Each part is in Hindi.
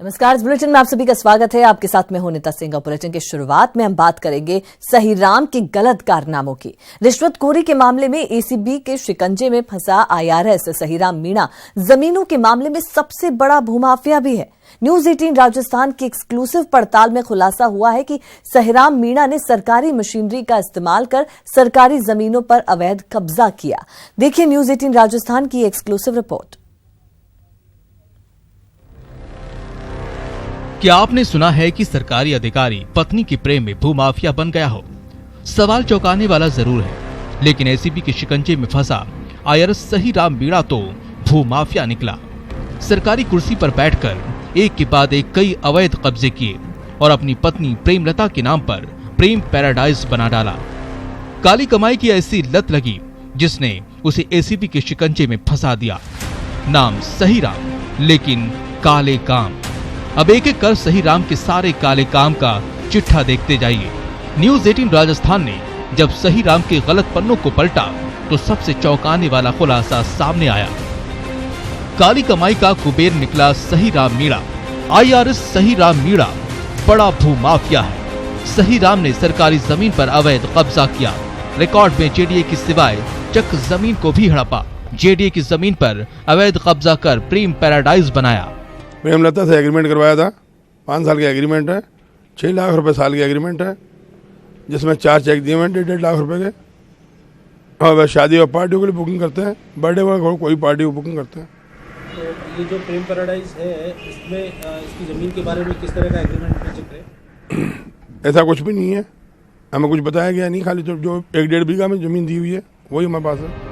नमस्कार, इस बुलेटिन में आप सभी का स्वागत है। आपके साथ मैं हूं नीता सिंह। बुलेटिन की शुरुआत में हम बात करेंगे सहीराम के गलत कारनामों की। रिश्वतखोरी के मामले में एसीबी के शिकंजे में फंसा आईआरएस सहीराम मीणा जमीनों के मामले में सबसे बड़ा भूमाफिया भी है। न्यूज 18 राजस्थान की एक्सक्लूसिव पड़ताल में खुलासा हुआ है कि सहीराम मीणा ने सरकारी मशीनरी का इस्तेमाल कर सरकारी जमीनों पर अवैध कब्जा किया। देखिए न्यूज 18 राजस्थान की एक्सक्लूसिव रिपोर्ट। क्या आपने सुना है कि सरकारी अधिकारी पत्नी के प्रेम में भूमाफिया बन गया हो? सवाल चौंकाने वाला जरूर है, लेकिन एसीबी के शिकंजे में फंसा आईआरएस सहीराम मीणा तो भूमाफिया निकला। सरकारी कुर्सी पर बैठकर एक के बाद एक कई अवैध कब्जे किए और अपनी पत्नी प्रेमलता के नाम पर प्रेम पैराडाइज बना डाला। काली कमाई की ऐसी लत लगी जिसने उसे एसीबी के शिकंजे में फंसा दिया। नाम सहीराम, लेकिन काले काम। अब एक एक कर सहीराम के सारे काले काम का चिट्ठा देखते जाइए। न्यूज 18 राजस्थान ने जब सहीराम के गलत पन्नों को पलटा तो सबसे चौंकाने वाला खुलासा सामने आया। काली कमाई का कुबेर निकला सहीराम मीणा। आईआरएस सहीराम मीणा बड़ा भूमाफिया है। सहीराम ने सरकारी जमीन पर अवैध कब्जा किया। रिकॉर्ड में जेडीए की सिवाय चक जमीन को भी हड़पा। जेडीए की जमीन पर अवैध कब्जा कर प्रेम पैराडाइज बनाया। प्रेमलता से एग्रीमेंट करवाया था। 5 साल का एग्रीमेंट है। 6 लाख रुपए साल की एग्रीमेंट है, जिसमें 4 चेक दिए हुए हैं 1.5 लाख रुपए के। और वह शादी और पार्टियों के लिए बुकिंग करते हैं, बर्थडे वगैरह कोई पार्टी को बुकिंग करते हैं। तो ये जो प्रेम पैराडाइज है, इसमें इसकी जमीन के बारे में किस तरह का एग्रीमेंट में जिक्र है? ऐसा कुछ भी नहीं है, हमें कुछ बताया गया नहीं। खाली जो 1-1.5 बीघा में जमीन दी हुई है वही हमारे पास है।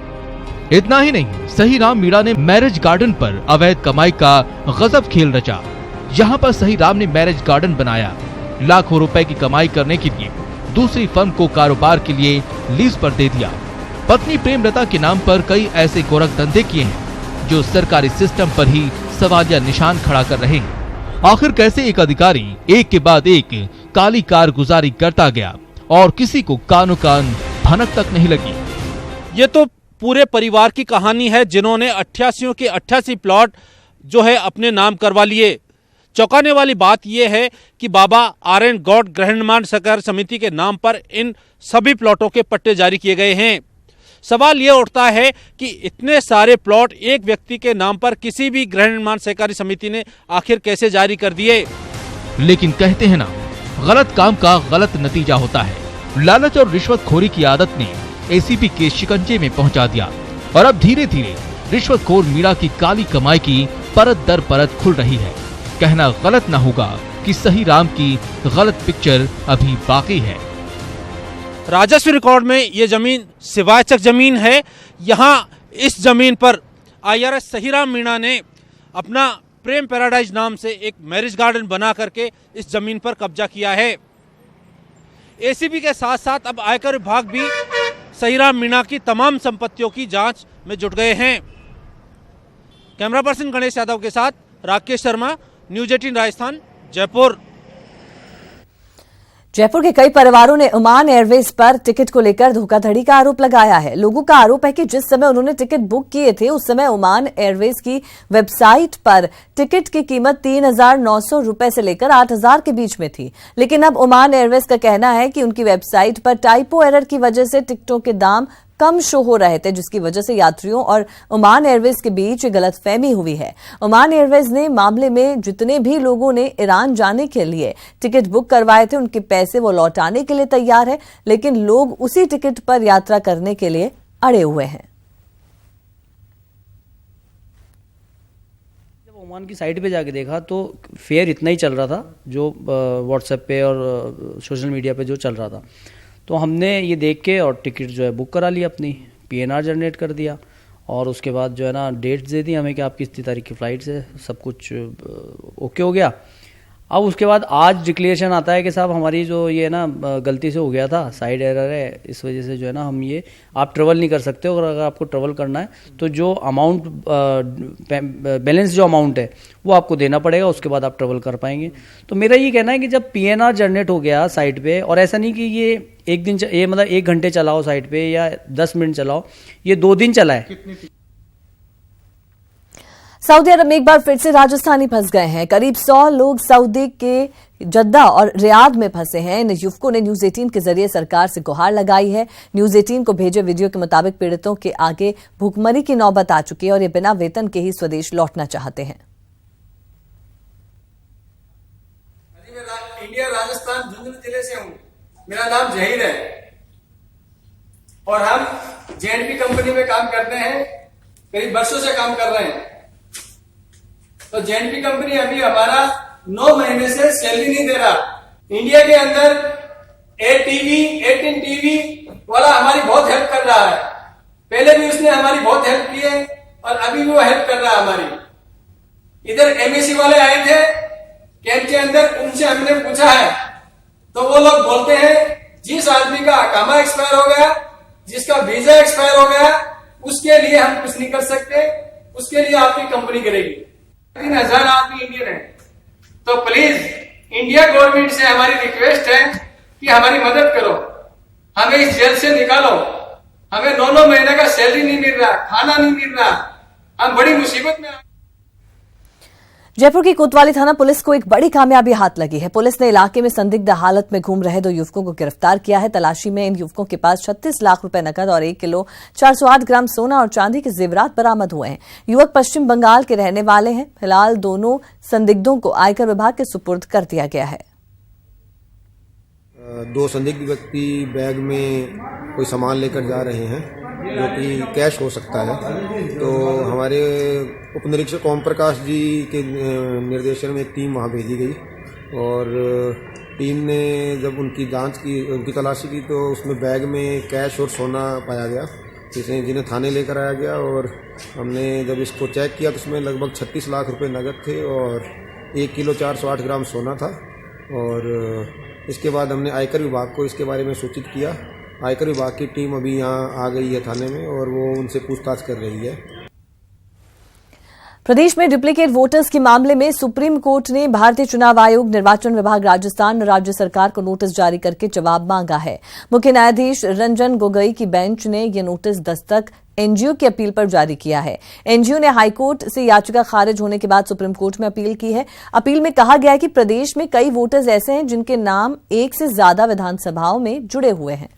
इतना ही नहीं, सहीराम मीणा ने मैरिज गार्डन पर अवैध कमाई का गजब खेल रचा। यहाँ पर सहीराम ने मैरिज गार्डन बनाया। लाखों रुपए की कमाई करने के लिए दूसरी फर्म को कारोबार के लिए लीज पर दे दिया। पत्नी प्रेमलता के नाम पर कई ऐसे गोरख धंधे किए हैं जो सरकारी सिस्टम पर ही सवालिया निशान खड़ा कर रहे हैं। आखिर कैसे एक अधिकारी एक के बाद एक काली कारगुजारी करता गया और किसी को कानो कान भनक तक नहीं लगी। ये तो पूरे परिवार की कहानी है, जिन्होंने 88 के 88 प्लॉट जो है अपने नाम करवा लिए। चौंकाने वाली बात यह है कि बाबा आर्यन गौड़ गृहनिर्माण सहकारी समिति के नाम पर इन सभी प्लॉटों के पट्टे जारी किए गए हैं। सवाल यह उठता है कि इतने सारे प्लॉट एक व्यक्ति के नाम पर किसी भी गृहनिर्माण सहकारी समिति ने आखिर कैसे जारी कर दिए? लेकिन कहते हैं ना, गलत काम का गलत नतीजा होता है। लालच और रिश्वतखोरी की आदत ने एसीबी के शिकंजे में पहुंचा दिया और अब धीरे धीरे रिश्वतखोर मीणा की काली कमाई की परत दर परत खुल रही है। कहना गलत न होगा कि सहीराम की गलत पिक्चर अभी बाकी है। राजस्व रिकॉर्ड में ये जमीन सिवायचक जमीन है। यहाँ इस जमीन पर आईआरएस सहीराम मीणा ने अपना प्रेम पैराडाइज नाम से एक मैरिज गार्डन बना करके इस जमीन पर कब्जा किया है। एसीबी के साथ साथ अब आयकर विभाग भी सहीराम मीणा की तमाम संपत्तियों की जांच में जुट गए हैं। कैमरा पर्सन गणेश यादव के साथ राकेश शर्मा, न्यूज 18 राजस्थान, जयपुर। जयपुर के कई परिवारों ने ओमान एयरवेज पर टिकट को लेकर धोखाधड़ी का आरोप लगाया है। लोगों का आरोप है कि जिस समय उन्होंने टिकट बुक किए थे उस समय ओमान एयरवेज की वेबसाइट पर टिकट की कीमत 3,900 रुपए से लेकर 8,000 के बीच में थी। लेकिन अब ओमान एयरवेज का कहना है कि उनकी वेबसाइट पर टाइपो एरर की वजह से टिकटों के दाम कम शो हो रहे थे, जिसकी वजह से यात्रियों और ओमान एयरवेज के बीच गलतफहमी हुई है। ओमान एयरवेज ने मामले में जितने भी लोगों ने ईरान जाने के लिए टिकट बुक करवाए थे उनके पैसे वो लौटाने के लिए तैयार है, लेकिन लोग उसी टिकट पर यात्रा करने के लिए अड़े हुए हैं। जब ओमान की साइट पे जाके देखा तो फेयर इतना ही चल रहा था जो व्हाट्सएप पे और सोशल मीडिया पे जो चल रहा था। तो हमने ये देख के और टिकट जो है बुक करा ली, अपनी पीएनआर जनरेट कर दिया और उसके बाद जो है ना डेट्स दे दी हमें कि आपकी इतनी तारीख की फ़्लाइट से सब कुछ ओके हो गया। अब उसके बाद आज डिक्लेरेशन आता है कि साहब हमारी जो ये ना गलती से हो गया था, साइड एरर है, इस वजह से जो है ना हम ये आप ट्रेवल नहीं कर सकते हो। और अगर आपको ट्रेवल करना है तो जो अमाउंट बैलेंस जो अमाउंट है वो आपको देना पड़ेगा, उसके बाद आप ट्रेवल कर पाएंगे। तो मेरा ये कहना है कि जब पीएनआर जनरेट हो गया साइट पे, और ऐसा नहीं कि ये एक दिन ये मतलब 1 घंटे चलाओ साइट पे या 10 मिनट चलाओ, ये 2 दिन चला है। सऊदी अरब में एक बार फिर से राजस्थानी फंस गए हैं। करीब 100 लोग सऊदी के जद्दा और रियाद में फंसे हैं। इन युवकों ने न्यूज 18 के जरिए सरकार से गुहार लगाई है। न्यूज 18 को भेजे वीडियो के मुताबिक पीड़ितों के आगे भूखमरी की नौबत आ चुकी है और ये बिना वेतन के ही स्वदेश लौटना चाहते हैं। मैं इंडिया राजस्थान झुंझुनू जिले से हूँ। मेरा नाम जहीर है और हम जेएनपी कंपनी में काम करते हैं। करीब वर्षों से काम कर रहे हैं। तो जेएनपी कंपनी अभी हमारा 9 महीने से सैलरी नहीं दे रहा। इंडिया के अंदर 18 टीवी वाला हमारी बहुत हेल्प कर रहा है। पहले भी उसने हमारी बहुत हेल्प की है और अभी भी वो हेल्प कर रहा है हमारी। इधर एमएसी वाले आए थे कैंप के अंदर, उनसे हमने पूछा है तो वो लोग बोलते हैं जिस आदमी का अकामा एक्सपायर हो गया, जिसका वीजा एक्सपायर हो गया, उसके लिए हम कुछ नहीं कर सकते, उसके लिए आपकी कंपनी करेगी। 3000 आदमी इंडियन है। तो प्लीज इंडिया गवर्नमेंट से हमारी रिक्वेस्ट है कि हमारी मदद करो, हमें इस जेल से निकालो। हमें 9 महीने का सैलरी नहीं मिल रहा, खाना नहीं मिल रहा, हम बड़ी मुसीबत में। जयपुर की कोतवाली थाना पुलिस को एक बड़ी कामयाबी हाथ लगी है। पुलिस ने इलाके में संदिग्ध हालत में घूम रहे 2 युवकों को गिरफ्तार किया है। तलाशी में इन युवकों के पास 36 लाख रुपए नकद और 1 किलो 408 ग्राम सोना और चांदी के जेवरात बरामद हुए हैं। युवक पश्चिम बंगाल के रहने वाले हैं। फिलहाल दोनों संदिग्धों को आयकर विभाग के सुपुर्द कर दिया गया है। 2 संदिग्ध व्यक्ति बैग में कोई सामान लेकर जा रहे हैं जो कि कैश हो सकता है। तो हमारे उपनिरीक्षक ओम प्रकाश जी के निर्देशन में एक टीम वहां भेजी गई और टीम ने जब उनकी जांच की, उनकी तलाशी की तो उसमें बैग में कैश और सोना पाया गया, जिन्हें थाने लेकर आया गया। और हमने जब इसको चेक किया तो उसमें लगभग 36 लाख रुपए नकद थे और 1 किलो 408 ग्राम सोना था। और इसके बाद हमने आयकर विभाग को इसके बारे में सूचित किया। आयकर विभाग की टीम अभी यहाँ आ गई है थाने में और वो उनसे पूछताछ कर रही है। प्रदेश में डुप्लीकेट वोटर्स के मामले में सुप्रीम कोर्ट ने भारतीय चुनाव आयोग, निर्वाचन विभाग राजस्थान और राज्य सरकार को नोटिस जारी करके जवाब मांगा है। मुख्य न्यायाधीश रंजन गोगोई की बेंच ने यह नोटिस दस्तक एनजीओ की अपील पर जारी किया है। एनजीओ ने हाईकोर्ट से याचिका खारिज होने के बाद सुप्रीम कोर्ट में अपील की है। अपील में कहा गया है कि प्रदेश में कई वोटर्स ऐसे हैं जिनके नाम 1 से ज्यादा विधानसभाओं में जुड़े हुए हैं।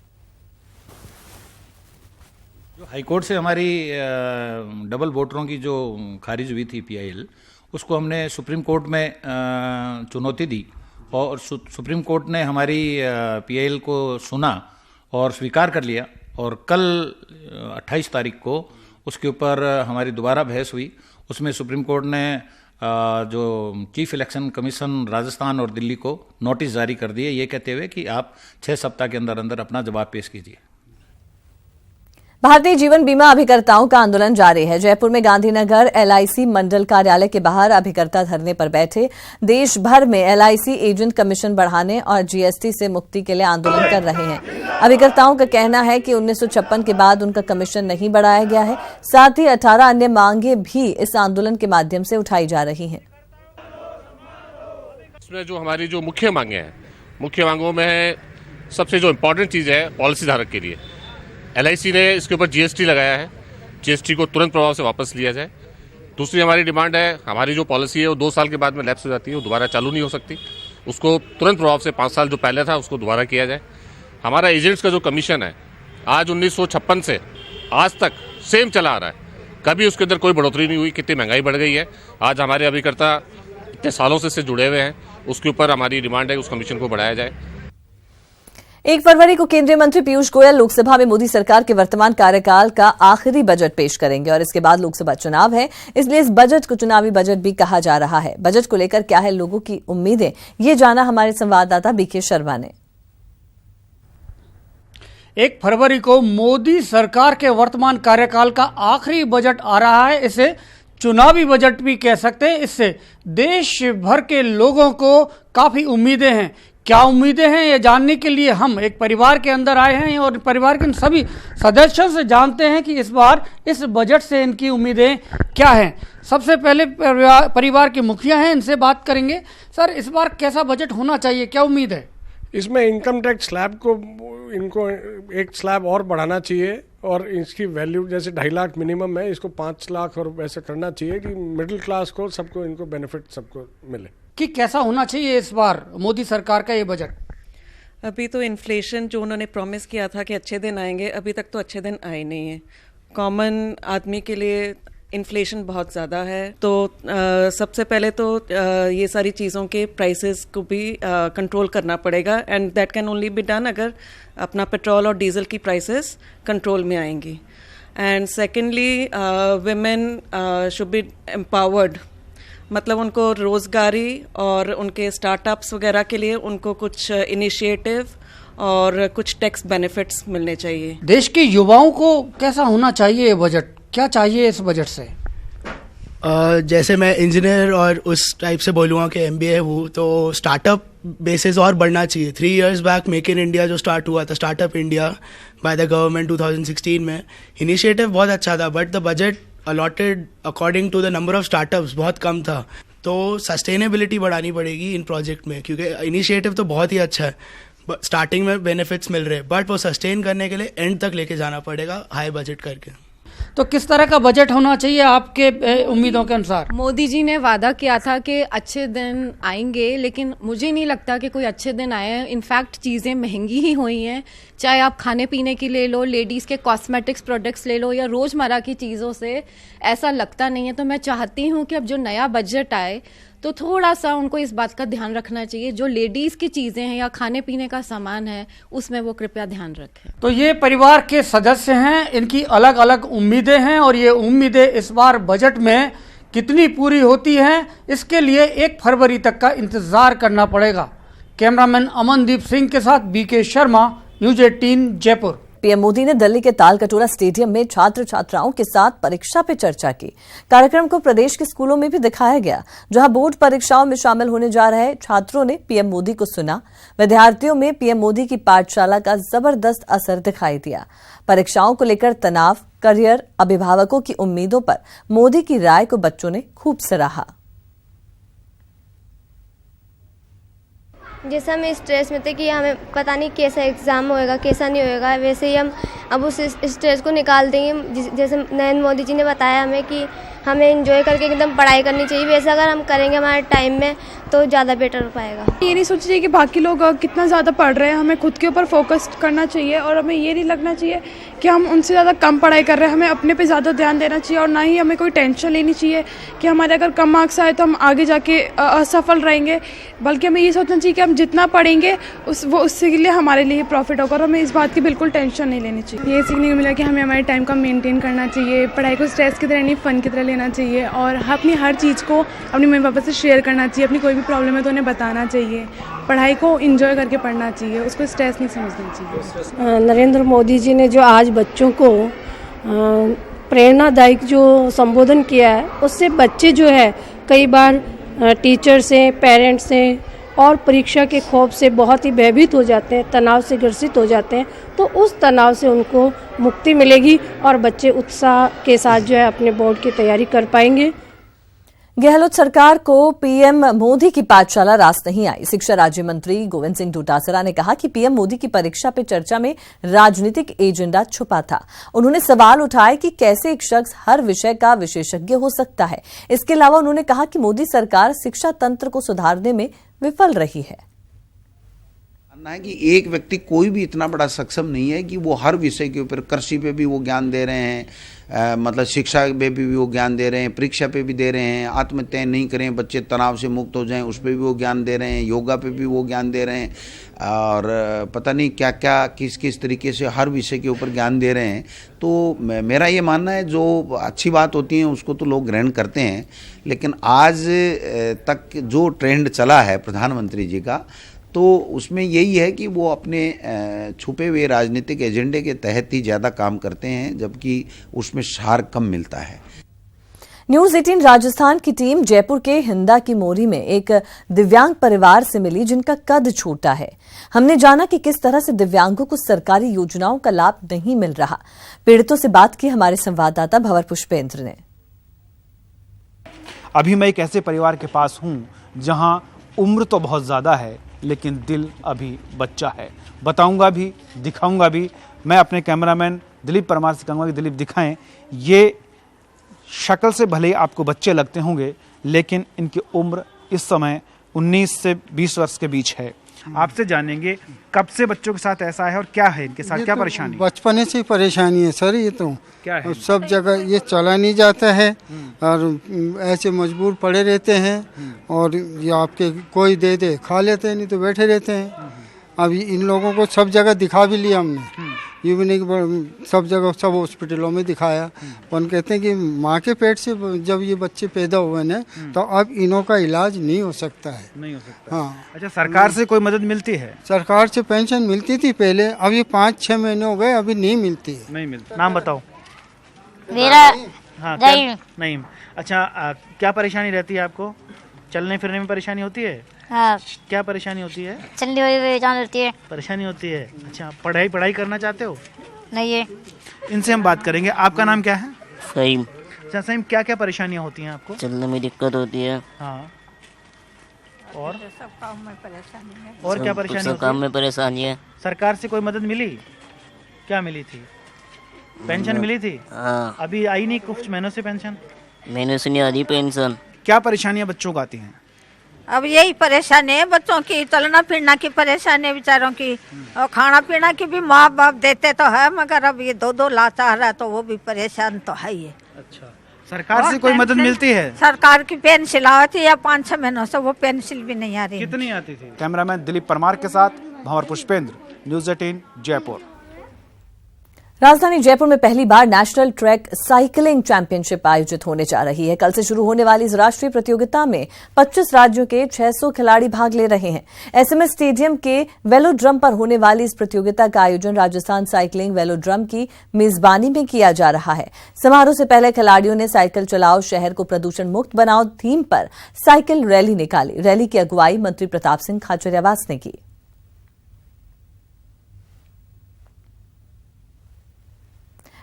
हाईकोर्ट से हमारी डबल वोटरों की जो खारिज हुई थी पीआईएल, उसको हमने सुप्रीम कोर्ट में चुनौती दी और सुप्रीम कोर्ट ने हमारी पीआईएल को सुना और स्वीकार कर लिया। और कल 28 तारीख को उसके ऊपर हमारी दोबारा बहस हुई। उसमें सुप्रीम कोर्ट ने जो चीफ इलेक्शन कमीशन राजस्थान और दिल्ली को नोटिस जारी कर दिए, ये कहते हुए कि आप 6 सप्ताह के अंदर अंदर अपना जवाब पेश कीजिए। भारतीय जीवन बीमा अभिकर्ताओं का आंदोलन जारी है। जयपुर में गांधीनगर एलआईसी मंडल कार्यालय के बाहर अभिकर्ता धरने पर बैठे। देश भर में एलआईसी एजेंट कमीशन बढ़ाने और जीएसटी से मुक्ति के लिए आंदोलन कर रहे हैं। अभिकर्ताओं का कहना है कि 1956 के बाद उनका कमीशन नहीं बढ़ाया गया है। साथ ही 18 अन्य मांगे भी इस आंदोलन के माध्यम से उठाई जा रही हैं। इसमें जो हमारी जो मुख्य मांगे हैं, मुख्य मांगों में सबसे जो इम्पोर्टेंट चीज़ है पॉलिसी धारक के लिए, एलआईसी ने इसके ऊपर जीएसटी लगाया है। जीएसटी को तुरंत प्रभाव से वापस लिया जाए। दूसरी हमारी डिमांड है, हमारी जो पॉलिसी है वो 2 साल के बाद में लैप्स हो जाती है, वो दोबारा चालू नहीं हो सकती। उसको तुरंत प्रभाव से 5 साल जो पहले था उसको दोबारा किया जाए। हमारा एजेंट्स का जो कमीशन है आज 1956 से आज तक सेम चला आ रहा है, कभी उसके अंदर कोई बढ़ोतरी नहीं हुई। कितनी महंगाई बढ़ गई है। आज हमारे अभिकर्ता इतने सालों से इससे जुड़े हुए हैं, उसके ऊपर हमारी डिमांड है उस कमीशन को बढ़ाया जाए। 1 फरवरी को केंद्रीय मंत्री पीयूष गोयल लोकसभा में मोदी सरकार के वर्तमान कार्यकाल का आखिरी बजट पेश करेंगे और इसके बाद लोकसभा चुनाव है, इसलिए इस बजट को चुनावी बजट भी कहा जा रहा है। बजट को लेकर क्या है लोगों की उम्मीदें, ये जाना हमारे संवाददाता बीके शर्मा ने। 1 फरवरी को मोदी सरकार के वर्तमान कार्यकाल का आखिरी बजट आ रहा है। इसे चुनावी बजट भी कह सकते हैं। इससे देश भर के लोगों को काफी उम्मीदें हैं। क्या उम्मीदें हैं ये जानने के लिए हम एक परिवार के अंदर आए हैं और परिवार के सभी सदस्यों से जानते हैं कि इस बार इस बजट से इनकी उम्मीदें क्या हैं। सबसे पहले परिवार के मुखिया हैं, इनसे बात करेंगे। सर, इस बार कैसा बजट होना चाहिए, क्या उम्मीद है? इसमें इनकम टैक्स स्लैब को इनको एक स्लैब और बढ़ाना चाहिए और इसकी वैल्यू जैसे 2.5 लाख मिनिमम है, इसको 5 लाख और वैसे करना चाहिए कि मिडिल क्लास को सबको इनको बेनिफिट सबको मिले। कि कैसा होना चाहिए इस बार मोदी सरकार का ये बजट? अभी तो इन्फ्लेशन जो उन्होंने प्रॉमिस किया था कि अच्छे दिन आएंगे, अभी तक तो अच्छे दिन आए नहीं हैं। कॉमन आदमी के लिए इन्फ्लेशन बहुत ज़्यादा है, तो सबसे पहले तो ये सारी चीज़ों के प्राइसेस को भी कंट्रोल करना पड़ेगा, and that can only be done अगर अपना पेट्रोल और डीजल की प्राइसेस कंट्रोल में आएंगी। And secondly women should be empowered, मतलब उनको रोज़गारी और उनके स्टार्टअप्स वगैरह के लिए उनको कुछ इनिशिएटिव और कुछ टैक्स बेनिफिट्स मिलने चाहिए। देश के युवाओं को कैसा होना चाहिए ये बजट? क्या चाहिए इस बजट से? जैसे मैं इंजीनियर और उस टाइप से बोलूँगा कि MBA हूँ, तो स्टार्टअप बेसिस और बढ़ना चाहिए। 3 years back make in India जो स्टार्ट हुआ था, startup India by the government 2016 में, इनिशिएटिव बहुत अच्छा था, but the budget allotted according to the number of startups बहुत कम था। तो सस्टेनेबिलिटी बढ़ानी पड़ेगी इन प्रोजेक्ट में, क्योंकि इनिशिएटिव तो बहुत ही अच्छा है, स्टार्टिंग में बेनिफिट्स मिल रहे हैं, बट वो सस्टेन करने के लिए एंड तक लेके जाना पड़ेगा हाई बजट करके। तो किस तरह का बजट होना चाहिए आपके उम्मीदों के अनुसार? मोदी जी ने वादा किया था कि अच्छे दिन आएंगे, लेकिन मुझे नहीं लगता कि कोई अच्छे दिन आए हैं। इनफैक्ट चीज़ें महंगी ही हुई हैं, चाहे आप खाने पीने की ले लो, लेडीज़ के कॉस्मेटिक्स प्रोडक्ट्स ले लो, या रोज़मर्रा की चीज़ों से ऐसा लगता नहीं है। तो मैं चाहती हूँ कि अब जो नया बजट आए तो थोड़ा सा उनको इस बात का ध्यान रखना चाहिए, जो लेडीज़ की चीज़ें हैं या खाने पीने का सामान है उसमें वो कृपया ध्यान रखें। तो ये परिवार के सदस्य हैं, इनकी अलग अलग उम्मीदें हैं, और ये उम्मीदें इस बार बजट में कितनी पूरी होती हैं इसके लिए 1 फरवरी तक का इंतजार करना पड़ेगा। कैमरामैन अमनदीप सिंह के साथ BK Sharma, news 18 Jaipur. PM Modi ने दिल्ली के तालकटोरा स्टेडियम में छात्र छात्राओं के साथ परीक्षा पे चर्चा की। कार्यक्रम को प्रदेश के स्कूलों में भी दिखाया गया, जहां बोर्ड परीक्षाओं में शामिल होने जा रहे छात्रों ने पीएम मोदी को सुना। विद्यार्थियों में पीएम मोदी की पाठशाला का जबरदस्त असर दिखाई दिया। परीक्षाओं को लेकर तनाव, करियर, अभिभावकों की उम्मीदों पर मोदी की राय को बच्चों ने खूब सराहा। जैसे हम स्ट्रेस में थे कि हमें पता नहीं कैसा एग्ज़ाम होएगा कैसा नहीं होएगा, वैसे ही हम अब उस स्ट्रेस को निकाल देंगे। जैसे नरेंद्र मोदी जी ने बताया हमें कि हमें एंजॉय करके एकदम पढ़ाई करनी चाहिए, वैसे अगर हम करेंगे हमारे टाइम में तो ज़्यादा बेटर हो पाएगा। ये नहीं सोचना चाहिए कि बाकी लोग कितना ज़्यादा पढ़ रहे हैं, हमें खुद के ऊपर फोकस करना चाहिए, और हमें ये नहीं लगना चाहिए कि हम उनसे ज़्यादा कम पढ़ाई कर रहे हैं। हमें अपने पे ज़्यादा ध्यान देना चाहिए, और ना ही हमें कोई टेंशन लेनी चाहिए कि हमारे अगर कम मार्क्स आए तो हम आगे जाके असफल रहेंगे, बल्कि हमें ये सोचना चाहिए कि हम जितना पढ़ेंगे उससे के लिए हमारे लिए प्रॉफिट होगा, और हमें इस बात की बिल्कुल टेंशन नहीं लेनी चाहिए। ये सीखने को मिला कि हमें हमारे टाइम का मेनटेन करना चाहिए, पढ़ाई को स्ट्रेस की तरह नहीं फन की तरह लेना चाहिए, और अपनी हर चीज़ को अपने मम्मी पापा से शेयर करना चाहिए। अपनी कोई भी प्रॉब्लम है तो उन्हें बताना चाहिए, पढ़ाई को एंजॉय करके पढ़ना चाहिए, उसको स्ट्रेस नहीं समझना चाहिए। नरेंद्र मोदी जी ने जो आज बच्चों को प्रेरणादायक जो संबोधन किया है, उससे बच्चे जो है कई बार टीचर से, पेरेंट्स से और परीक्षा के खौफ से बहुत ही भयभीत हो जाते हैं, तनाव से ग्रसित हो जाते हैं। तो उस तनाव से उनको मुक्ति मिलेगी और बच्चे उत्साह के साथ जो है अपने बोर्ड की तैयारी कर पाएंगे। गहलोत सरकार को पीएम मोदी की पाठशाला रास नहीं आई। शिक्षा राज्य मंत्री गोविंद सिंह डोटासरा ने कहा कि पीएम मोदी की परीक्षा पे चर्चा में राजनीतिक एजेंडा छुपा था। उन्होंने सवाल उठाए कि कैसे एक शख्स हर विषय का विशेषज्ञ हो सकता है। इसके अलावा उन्होंने कहा कि मोदी सरकार शिक्षा तंत्र को सुधारने में विफल रही है। है कि एक व्यक्ति कोई भी इतना बड़ा सक्षम नहीं है कि वो हर विषय के ऊपर, कृषि पे भी वो ज्ञान दे रहे हैं, मतलब शिक्षा पे भी वो ज्ञान दे रहे हैं, परीक्षा पे भी दे रहे हैं, आत्महत्या नहीं करें, बच्चे तनाव से मुक्त हो जाएं, उस पर भी वो ज्ञान दे रहे हैं, योगा पे भी वो ज्ञान दे रहे हैं, और पता नहीं क्या क्या किस किस तरीके से हर विषय के ऊपर ज्ञान दे रहे हैं। तो मेरा ये मानना है जो अच्छी बात होती है उसको तो लोग ग्रहण करते हैं, लेकिन आज तक जो ट्रेंड चला है प्रधानमंत्री जी का, तो उसमें यही है कि वो अपने छुपे हुए राजनीतिक एजेंडे के तहत ही ज़्यादा काम करते हैं, जबकि उसमें सार कम मिलता है। न्यूज़ 18 राजस्थान की टीम जयपुर के हिंदा की मोरी में एक दिव्यांग परिवार से मिली जिनका कद छोटा है। हमने जाना कि किस तरह से दिव्यांगों को सरकारी योजनाओं का लाभ नहीं मिल रहा। पीड़ितों से बात की हमारे संवाददाता भंवर पुष्पेंद्र ने। अभी मैं एक ऐसे परिवार के पास हूं जहां उम्र तो बहुत ज्यादा है लेकिन दिल अभी बच्चा है। बताऊंगा भी, दिखाऊंगा भी। मैं अपने कैमरामैन दिलीप परमार से कहूँगा कि दिलीप दिखाएं, ये शक्ल से भले ही आपको बच्चे लगते होंगे लेकिन इनकी उम्र इस समय 19 से 20 वर्ष के बीच है। आपसे जानेंगे कब से बच्चों के साथ ऐसा है और क्या है इनके साथ, क्या परेशानी? बचपन से ही परेशानी है सर, ये तो क्या है? सब जगह ये चला नहीं जाता है और ऐसे मजबूर पड़े रहते हैं और ये आपके कोई दे दे खा लेते हैं, नहीं तो बैठे रहते हैं। अब इन लोगों को सब जगह दिखा भी लिया हमने, ये भी नहीं कि सब जगह सब हॉस्पिटलों में दिखाया, पर कहते हैं कि माँ के पेट से जब ये बच्चे पैदा हुए ना तो अब इनों का इलाज नहीं हो सकता है। नहीं हो सकता। हाँ। अच्छा, सरकार से कोई मदद मिलती है? सरकार से पेंशन मिलती थी पहले, अब ये 5-6 महीने हो गए अभी नहीं मिलती है। नहीं मिलती। नाम बताओ। मेरा हाँ, नहीं। अच्छा, क्या परेशानी रहती है आपको? चलने फिरने में परेशानी होती है? हाँ। क्या परेशानी होती है? चलने में परेशानी होती है। परेशानी होती है। अच्छा, पढ़ाई करना चाहते हो? नहीं है। इनसे हम बात करेंगे। आपका नाम क्या है? फहीम। अच्छा फहीम, क्या क्या परेशानियाँ होती हैं आपको? चलने में दिक्कत होती है। हाँ। और सब काम में परेशानी है। और क्या परेशानी होती है? काम में परेशानी है। सरकार से कोई मदद मिली? क्या मिली थी? पेंशन मिली थी? हाँ। अभी आई नहीं कुछ महीनों से पेंशन? महीनों से नहीं आ रही पेंशन। क्या परेशानियां बच्चों को आती हैं? अब यही परेशानी है बच्चों की, चलना फिरना की परेशानी है बेचारों की, और खाना पीना की भी माँ बाप देते तो है, मगर अब ये 2-2 लाचार है तो वो भी परेशान तो है ही। अच्छा, सरकार से कोई मदद मिलती है? सरकार की पेंसिल आती है या 5-6 महीनों से वो पेंसिल भी नहीं आ रही। कितनी आती थी? कैमरामैन दिलीप परमार के साथ भंवर पुष्पेंद्र, न्यूज़ 18 जयपुर। राजधानी जयपुर में पहली बार नेशनल ट्रैक साइकिलिंग चैंपियनशिप आयोजित होने जा रही है। कल से शुरू होने वाली इस राष्ट्रीय प्रतियोगिता में 25 राज्यों के 600 खिलाड़ी भाग ले रहे हैं। एसएमएस स्टेडियम के वेलोड्रम पर होने वाली इस प्रतियोगिता का आयोजन राजस्थान साइकिलिंग वेलोड्रम की मेजबानी में किया जा रहा है। समारोह से पहले खिलाड़ियों ने साइकिल चलाओ, शहर को प्रदूषण मुक्त बनाओ थीम पर साइकिल रैली निकाली। रैली की अगुवाई मंत्री प्रताप सिंह खाचरियावास ने की।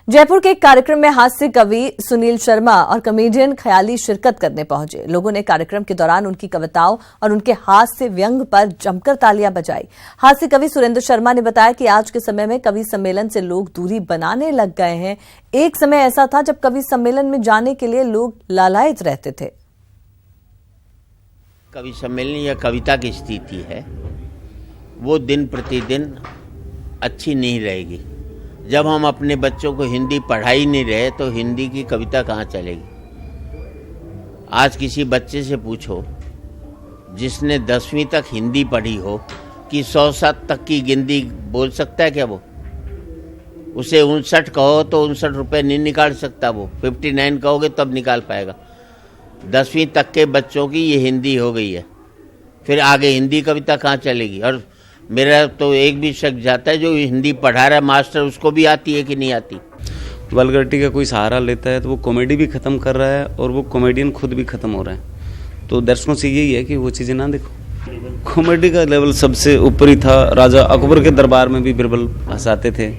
जयपुर के एक कार्यक्रम में हास्य कवि सुनील शर्मा और कॉमेडियन ख्याली शिरकत करने पहुंचे। लोगों ने कार्यक्रम के दौरान उनकी कविताओं और उनके हास्य व्यंग पर जमकर तालियां बजाई। हास्य कवि सुरेंद्र शर्मा ने बताया कि आज के समय में कवि सम्मेलन से लोग दूरी बनाने लग गए हैं। एक समय ऐसा था जब कवि सम्मेलन में जाने के लिए लोग लालायित रहते थे। कवि सम्मेलन या कविता की स्थिति है वो दिन प्रतिदिन अच्छी नहीं रहेगी। जब हम अपने बच्चों को हिंदी पढ़ा ही नहीं रहे तो हिंदी की कविता कहाँ चलेगी। आज किसी बच्चे से पूछो जिसने 10वीं तक हिंदी पढ़ी हो कि 107 तक की गिनती बोल सकता है क्या वो? उसे 59 कहो तो 59 रुपये नहीं निकाल सकता वो, 59 कहोगे तब निकाल पाएगा। 10वीं तक के बच्चों की ये हिंदी हो गई है, फिर आगे हिंदी कविता कहाँ चलेगी? और मेरा तो एक भी शक जाता है जो हिंदी पढ़ा रहा है मास्टर उसको भी आती है कि नहीं आती। वल्गरिटी का कोई सहारा लेता है तो वो कॉमेडी भी ख़त्म कर रहा है और वो कॉमेडियन खुद भी ख़त्म हो रहा है। तो दर्शकों से यही है कि वो चीज़ें ना देखो। कॉमेडी का लेवल सबसे ऊपर ही था। राजा अकबर के दरबार में भी बिरबल हंसाते थे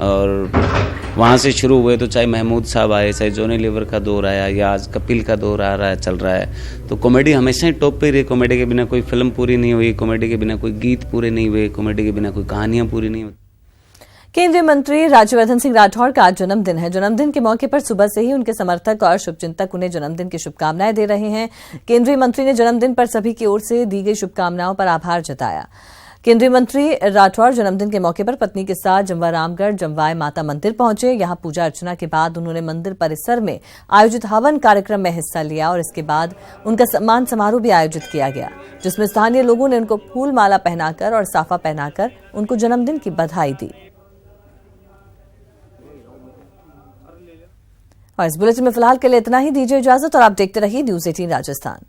और वहाँ से शुरू हुए तो चाहे महमूद साहब आए, चाहे जॉनी लीवर का दौर आया या आज कपिल का दौर आ रहा है, चल रहा है। तो कॉमेडी हमेशा ही टॉप पे रही। कॉमेडी के बिना कोई फिल्म पूरी नहीं हुई, कॉमेडी के बिना कोई गीत पूरे नहीं हुए, कॉमेडी के बिना कोई कहानियाँ पूरी नहीं हुई। केंद्रीय मंत्री राज्यवर्धन सिंह राठौड़ का आज जन्मदिन है। जन्मदिन के मौके पर सुबह से ही उनके समर्थक और शुभचिंतक उन्हें जन्मदिन की शुभकामनाएं दे रहे हैं। केंद्रीय मंत्री ने जन्मदिन पर सभी की ओर से दी गई शुभकामनाओं पर आभार जताया। केंद्रीय मंत्री राठौड़ जन्मदिन के मौके पर पत्नी के साथ जमवारामगढ़ जमवाय माता मंदिर पहुंचे। यहां पूजा अर्चना के बाद उन्होंने मंदिर परिसर में आयोजित हवन कार्यक्रम में हिस्सा लिया और इसके बाद उनका सम्मान समारोह भी आयोजित किया गया, जिसमें स्थानीय लोगों ने उनको फूल माला पहनाकर और साफा पहनाकर उनको जन्मदिन की बधाई दी। और इस बुलेटिन में फिलहाल के लिए इतना ही। दीजिए इजाजत और आप देखते रहिए न्यूज़ 18 राजस्थान।